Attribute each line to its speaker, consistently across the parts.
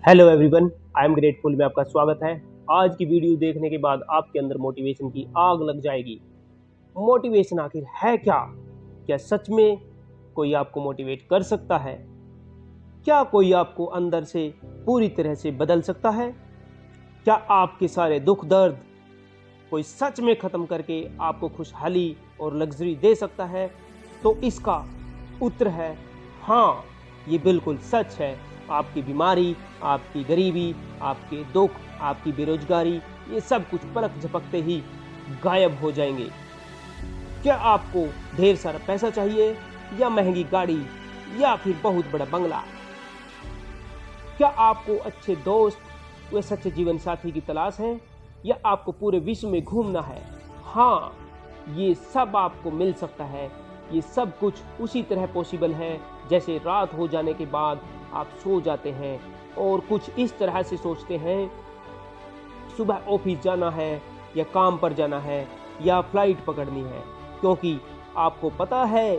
Speaker 1: Hello everyone, I am grateful में आपका स्वागत है। आज की वीडियो देखने के बाद आपके अंदर मोटिवेशन की आग लग जाएगी। मोटिवेशन आखिर है क्या? क्या सच में कोई आपको मोटिवेट कर सकता है? क्या कोई आपको अंदर से पूरी तरह से बदल सकता है? क्या आपके सारे दुख दर्द कोई सच में खत्म करके आपको खुशहाली और लग्जरी दे सकता है? तो इसका उत्तर है हाँ, ये बिल्कुल सच है। आपकी बीमारी, आपकी गरीबी, आपके दुख, आपकी बेरोजगारी, ये सब कुछ पलक झपकते ही गायब हो जाएंगे। क्या आपको ढेर सारा पैसा चाहिए, या महंगी गाड़ी, या फिर बहुत बड़ा बंगला? क्या आपको अच्छे दोस्त व सच्चे जीवन साथी की तलाश है, या आपको पूरे विश्व में घूमना है? हाँ, ये सब आपको मिल सकता है। ये सब कुछ उसी तरह पॉसिबल है जैसे रात हो जाने के बाद आप सो जाते हैं और कुछ इस तरह से सोचते हैं, सुबह ऑफिस जाना है या काम पर जाना है या फ्लाइट पकड़नी है, क्योंकि आपको पता है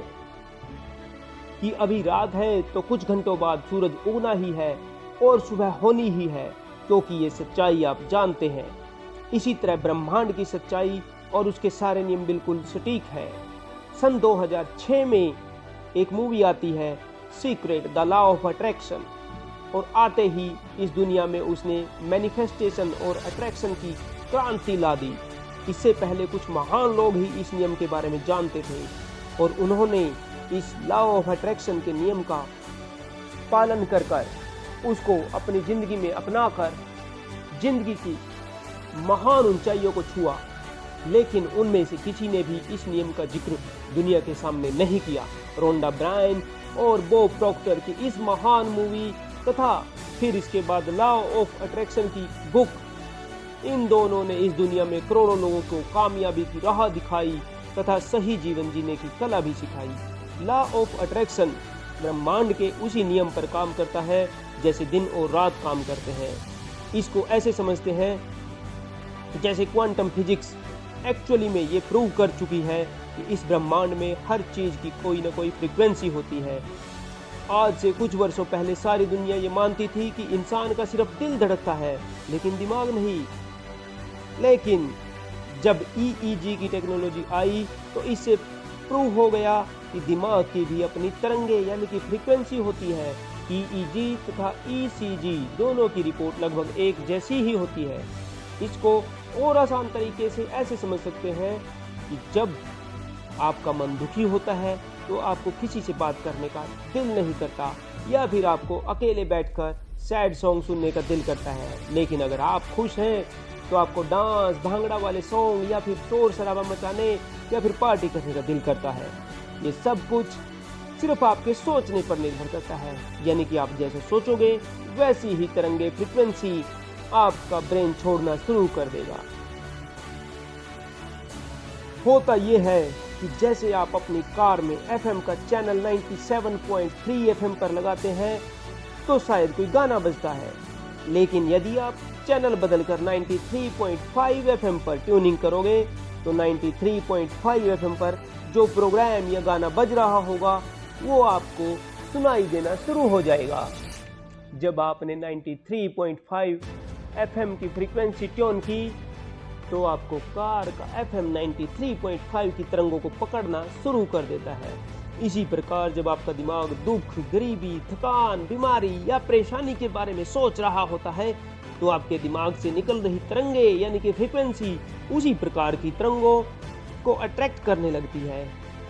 Speaker 1: कि अभी रात है तो कुछ घंटों बाद सूरज उगना ही है और सुबह होनी ही है, क्योंकि ये सच्चाई आप जानते हैं। इसी तरह ब्रह्मांड की सच्चाई और उसके सारे नियम बिल्कुल सटीक है। सन 2006 में एक मूवी आती है secret the law of attraction, और आते ही इस दुनिया में उसने मैनिफेस्टेशन और अट्रैक्शन की क्रांति ला दी। इससे पहले कुछ महान लोग ही इस नियम के बारे में जानते थे और उन्होंने इस लॉ ऑफ अट्रैक्शन के नियम का पालन कर उसको अपनी जिंदगी में अपनाकर जिंदगी की महान ऊंचाइयों को छुआ। लेकिन उनमें से किसी ने भी इस नियम का जिक्र दुनिया के सामने नहीं किया। रोंडा ब्रायन और बॉब प्रॉक्टर की इस महान मूवी तथा फिर इसके बाद लॉ ऑफ अट्रैक्शन की बुक, इन दोनों ने इस दुनिया में करोड़ों लोगों को कामयाबी की राह दिखाई तथा सही जीवन जीने की कला भी सिखाई। लॉ ऑफ अट्रैक्शन ब्रह्मांड के उसी नियम पर काम करता है जैसे दिन और रात काम करते हैं। इसको ऐसे समझते हैं जैसे क्वांटम फिजिक्स एक्चुअली में ये प्रूव कर चुकी है कि इस ब्रह्मांड में हर चीज की कोई ना कोई फ्रीक्वेंसी होती है। आज से कुछ वर्षों पहले सारी दुनिया ये मानती थी कि इंसान का सिर्फ दिल धड़कता है लेकिन दिमाग नहीं। लेकिन जब EEG की टेक्नोलॉजी आई तो इससे प्रूव हो गया कि दिमाग की भी अपनी तरंगे यानी कि फ्रीक्वेंसी होती है। EEG तथा ECG दोनों की रिपोर्ट लगभग एक जैसी ही होती है। इसको और आसान तरीके से ऐसे समझ सकते हैं कि जब आपका मन दुखी होता है तो आपको किसी से बात करने का दिल नहीं करता, या फिर आपको अकेले बैठकर सैड सॉन्ग सुनने का दिल करता है। लेकिन अगर आप खुश हैं तो आपको डांस, भांगड़ा वाले सॉन्ग या फिर शोर शराबा मचाने या फिर पार्टी करने का दिल करता है। ये सब कुछ सिर्फ आपके सोचने पर निर्भर करता है, यानी कि आप जैसे सोचोगे वैसी ही तरंगे फ्रीक्वेंसी आपका ब्रेन छोड़ना शुरू कर देगा। होता यह है कि जैसे आप अपनी कार में FM का चैनल 97.3 FM पर लगाते हैं तो शायद कोई गाना बजता है, लेकिन यदि आप चैनल बदलकर 93.5 FM पर ट्यूनिंग करोगे तो 93.5 FM पर जो प्रोग्राम या गाना बज रहा होगा वो आपको सुनाई देना शुरू हो जाएगा। जब आपने 93.5 FM की फ्रीक्वेंसी ट्यून की तो आपको कार का FM 93.5 की तरंगों को पकड़ना शुरू कर देता है। इसी प्रकार जब आपका दिमाग दुख, गरीबी, थकान, बीमारी या परेशानी के बारे में सोच रहा होता है तो आपके दिमाग से निकल रही तरंगे यानी कि फ्रीक्वेंसी उसी प्रकार की तरंगों को अट्रैक्ट करने लगती है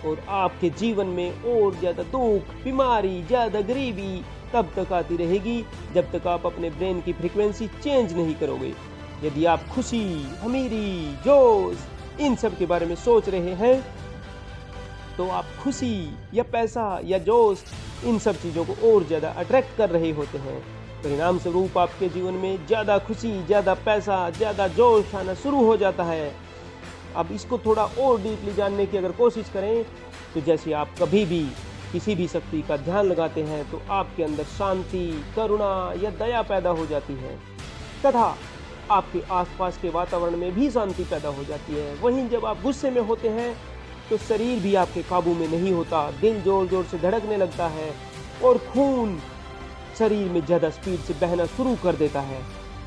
Speaker 1: और आपके जीवन में और ज़्यादा दुख, बीमारी, ज़्यादा गरीबी तब तक आती रहेगी जब तक आप अपने ब्रेन की फ्रीक्वेंसी चेंज नहीं करोगे। यदि आप खुशी, अमीरी, जोश इन सब के बारे में सोच रहे हैं तो आप खुशी या पैसा या जोश इन सब चीज़ों को और ज़्यादा अट्रैक्ट कर रहे होते हैं। परिणाम स्वरूप आपके जीवन में ज़्यादा खुशी, ज़्यादा पैसा, ज़्यादा जोश आना शुरू हो जाता है। अब इसको थोड़ा और डीपली जानने की अगर कोशिश करें तो जैसे आप कभी भी किसी भी शक्ति का ध्यान लगाते हैं तो आपके अंदर शांति, करुणा या दया पैदा हो जाती है तथा आपके आसपास के वातावरण में भी शांति पैदा हो जाती है। वहीं जब आप गुस्से में होते हैं तो शरीर भी आपके काबू में नहीं होता, दिल जोर जोर से धड़कने लगता है और खून शरीर में ज़्यादा स्पीड से बहना शुरू कर देता है।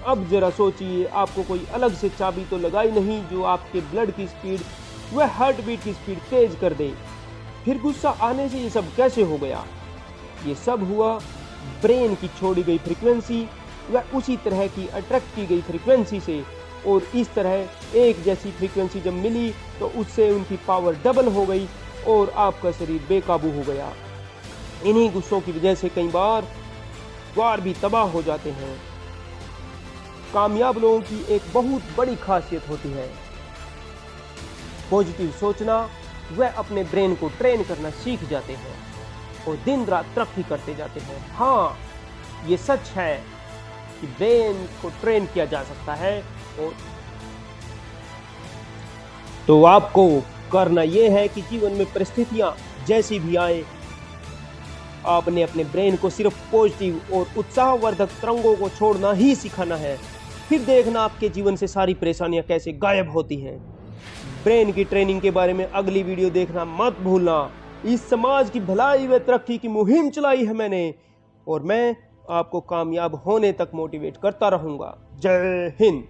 Speaker 1: अब जरा सोचिए, आपको कोई अलग से चाबी तो लगाई नहीं जो आपके ब्लड की स्पीड व हार्ट बीट की स्पीड तेज कर दे। फिर गुस्सा आने से ये सब कैसे हो गया? ये सब हुआ ब्रेन की छोड़ी गई फ्रीक्वेंसी व उसी तरह की अट्रैक्ट की गई फ्रीक्वेंसी से, और इस तरह एक जैसी फ्रीक्वेंसी जब मिली तो उससे उनकी पावर डबल हो गई और आपका शरीर बेकाबू हो गया। इन्हीं गुस्सों की वजह से कई बार वार भी तबाह हो जाते हैं। कामयाब लोगों की एक बहुत बड़ी खासियत होती है पॉजिटिव सोचना। वह अपने ब्रेन को ट्रेन करना सीख जाते हैं और दिन रात तरक्की करते जाते हैं। हाँ, ये सच है कि ब्रेन को ट्रेन किया जा सकता है। और तो आपको करना यह है कि जीवन में परिस्थितियां जैसी भी आए, आपने अपने ब्रेन को सिर्फ पॉजिटिव और उत्साहवर्धक तरंगों को छोड़ना ही सिखाना है। फिर देखना आपके जीवन से सारी परेशानियां कैसे गायब होती हैं। ब्रेन की ट्रेनिंग के बारे में अगली वीडियो देखना मत भूलना। इस समाज की भलाई व तरक्की की मुहिम चलाई है मैंने, और मैं आपको कामयाब होने तक मोटिवेट करता रहूंगा। जय हिंद।